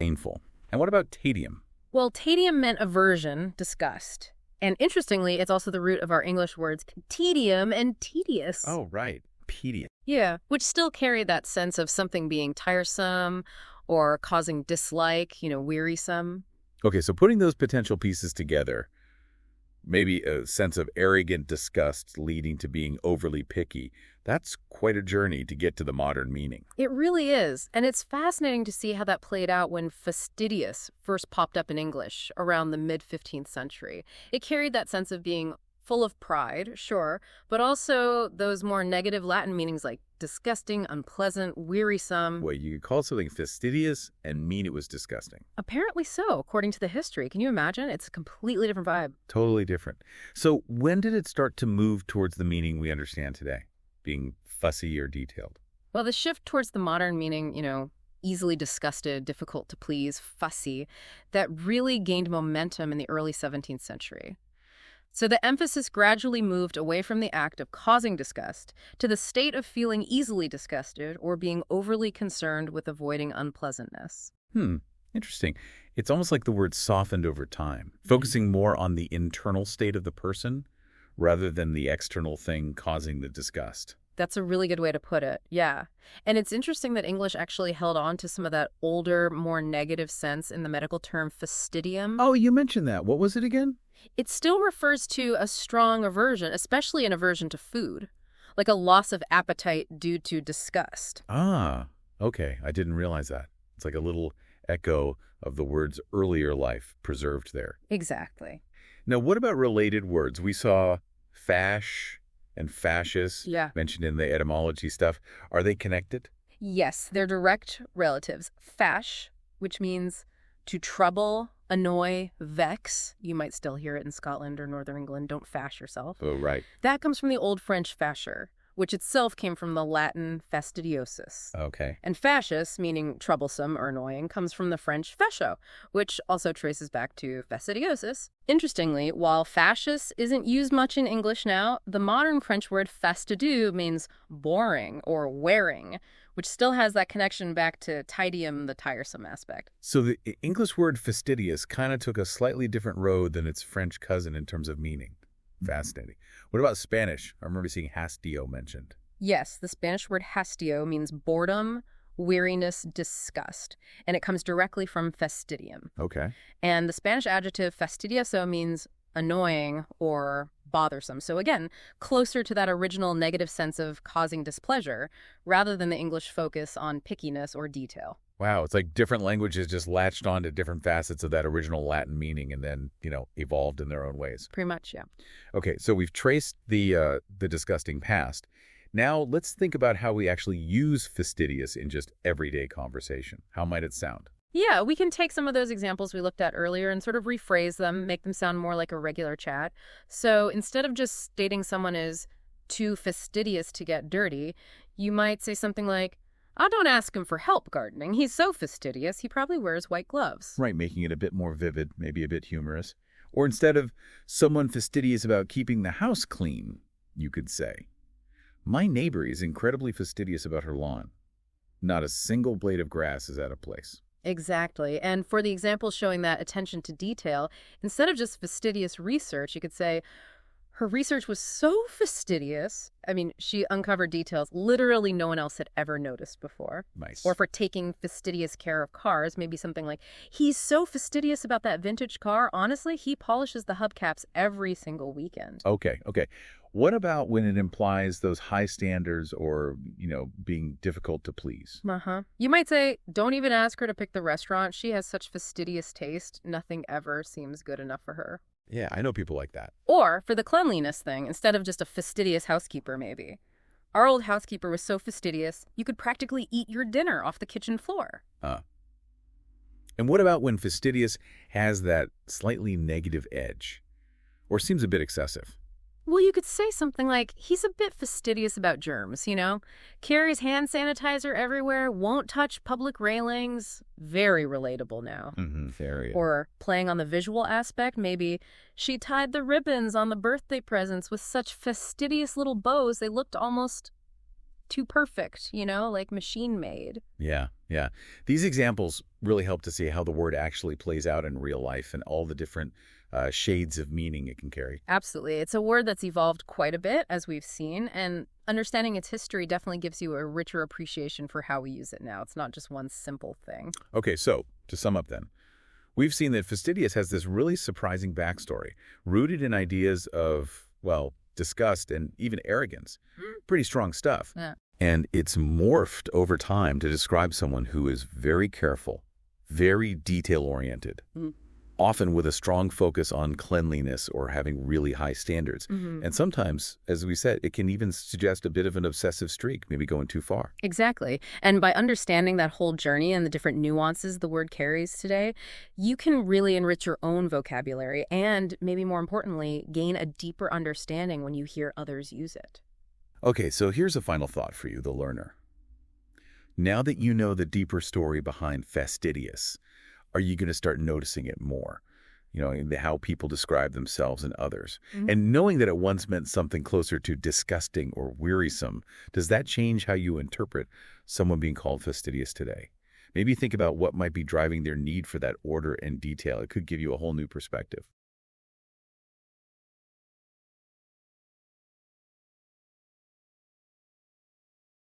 Painful. And what about tedium? Well, tedium meant aversion, disgust. And interestingly, it's also the root of our English words tedium and tedious. Oh, right. Tedium. Yeah, which still carry that sense of something being tiresome or causing dislike, wearisome. Okay, so putting those potential pieces together, maybe a sense of arrogant disgust leading to being overly picky, that's quite a journey to get to the modern meaning. It really is. And it's fascinating to see how that played out when fastidious first popped up in English around the mid-15th century. It carried that sense of being full of pride, sure, but also those more negative Latin meanings like disgusting, unpleasant, wearisome. Well, you could call something fastidious and mean it was disgusting. Apparently so, according to the history. Can you imagine? It's a completely different vibe. Totally different. So when did it start to move towards the meaning we understand today, being fussy or detailed? Well, the shift towards the modern meaning, easily disgusted, difficult to please, fussy, that really gained momentum in the early 17th century. So the emphasis gradually moved away from the act of causing disgust to the state of feeling easily disgusted or being overly concerned with avoiding unpleasantness. Interesting. It's almost like the word softened over time, focusing more on the internal state of the person rather than the external thing causing the disgust. That's a really good way to put it, yeah. And it's interesting that English actually held on to some of that older, more negative sense in the medical term fastidium. Oh, you mentioned that. What was it again? It still refers to a strong aversion, especially an aversion to food, like a loss of appetite due to disgust. Ah, okay. I didn't realize that. It's like a little echo of the word's earlier life preserved there. Exactly. Now, what about related words? We saw fash and fascist mentioned in the etymology stuff. Are they connected? Yes, they're direct relatives. Fash, which means to trouble, annoy, vex. You might still hear it in Scotland or Northern England. Don't fash yourself. Oh, right. That comes from the Old French fasher, which itself came from the Latin fastidiosus. Okay. And fascious, meaning troublesome or annoying, comes from the French fascio, which also traces back to fastidiosus. Interestingly, while fascious isn't used much in English now, the modern French word fastidieux means boring or wearing, which still has that connection back to tedium, the tiresome aspect. So the English word fastidious kind of took a slightly different road than its French cousin in terms of meaning. Fascinating. What about Spanish? I remember seeing hastio mentioned. Yes, the Spanish word hastio means boredom, weariness, disgust, and it comes directly from fastidium. Okay. And the Spanish adjective fastidioso means annoying or bothersome. So again, closer to that original negative sense of causing displeasure rather than the English focus on pickiness or detail. Wow, it's like different languages just latched on to different facets of that original Latin meaning and then, evolved in their own ways. Pretty much, yeah. Okay, so we've traced the disgusting past. Now let's think about how we actually use fastidious in just everyday conversation. How might it sound? Yeah, we can take some of those examples we looked at earlier and sort of rephrase them, make them sound more like a regular chat. So instead of just stating someone is too fastidious to get dirty, you might say something like, "I don't ask him for help gardening. He's so fastidious, he probably wears white gloves." Right, making it a bit more vivid, maybe a bit humorous. Or instead of someone fastidious about keeping the house clean, you could say, "My neighbor is incredibly fastidious about her lawn. Not a single blade of grass is out of place." Exactly. And for the example showing that attention to detail, instead of just fastidious research, you could say, her research was so fastidious. I mean, she uncovered details literally no one else had ever noticed before. Nice. Or for taking fastidious care of cars, maybe something like, he's so fastidious about that vintage car. Honestly, he polishes the hubcaps every single weekend. Okay. What about when it implies those high standards or, being difficult to please? You might say, don't even ask her to pick the restaurant. She has such fastidious taste. Nothing ever seems good enough for her. Yeah, I know people like that. Or for the cleanliness thing, instead of just a fastidious housekeeper, maybe. Our old housekeeper was so fastidious, you could practically eat your dinner off the kitchen floor. And what about when fastidious has that slightly negative edge or seems a bit excessive? Well, you could say something like, he's a bit fastidious about germs, Carries hand sanitizer everywhere, won't touch public railings. Very relatable now. Very. Or playing on the visual aspect, maybe she tied the ribbons on the birthday presents with such fastidious little bows they looked almost too perfect, like machine-made. Yeah, yeah. These examples really help to see how the word actually plays out in real life and all the different shades of meaning it can carry. Absolutely. It's a word that's evolved quite a bit, as we've seen, and understanding its history definitely gives you a richer appreciation for how we use it now. It's not just one simple thing. Okay, so to sum up then, we've seen that fastidious has this really surprising backstory, rooted in ideas of, well, disgust and even arrogance. Pretty strong stuff. Yeah. And it's morphed over time to describe someone who is very careful, very detail-oriented, Mm. often with a strong focus on cleanliness or having really high standards. And sometimes, as we said, it can even suggest a bit of an obsessive streak, maybe going too far. Exactly. And by understanding that whole journey and the different nuances the word carries today, you can really enrich your own vocabulary and, maybe more importantly, gain a deeper understanding when you hear others use it. Okay, so here's a final thought for you, the learner. Now that you know the deeper story behind fastidious, are you going to start noticing it more? In how people describe themselves and others. And knowing that it once meant something closer to disgusting or wearisome, does that change how you interpret someone being called fastidious today? Maybe think about what might be driving their need for that order and detail. It could give you a whole new perspective.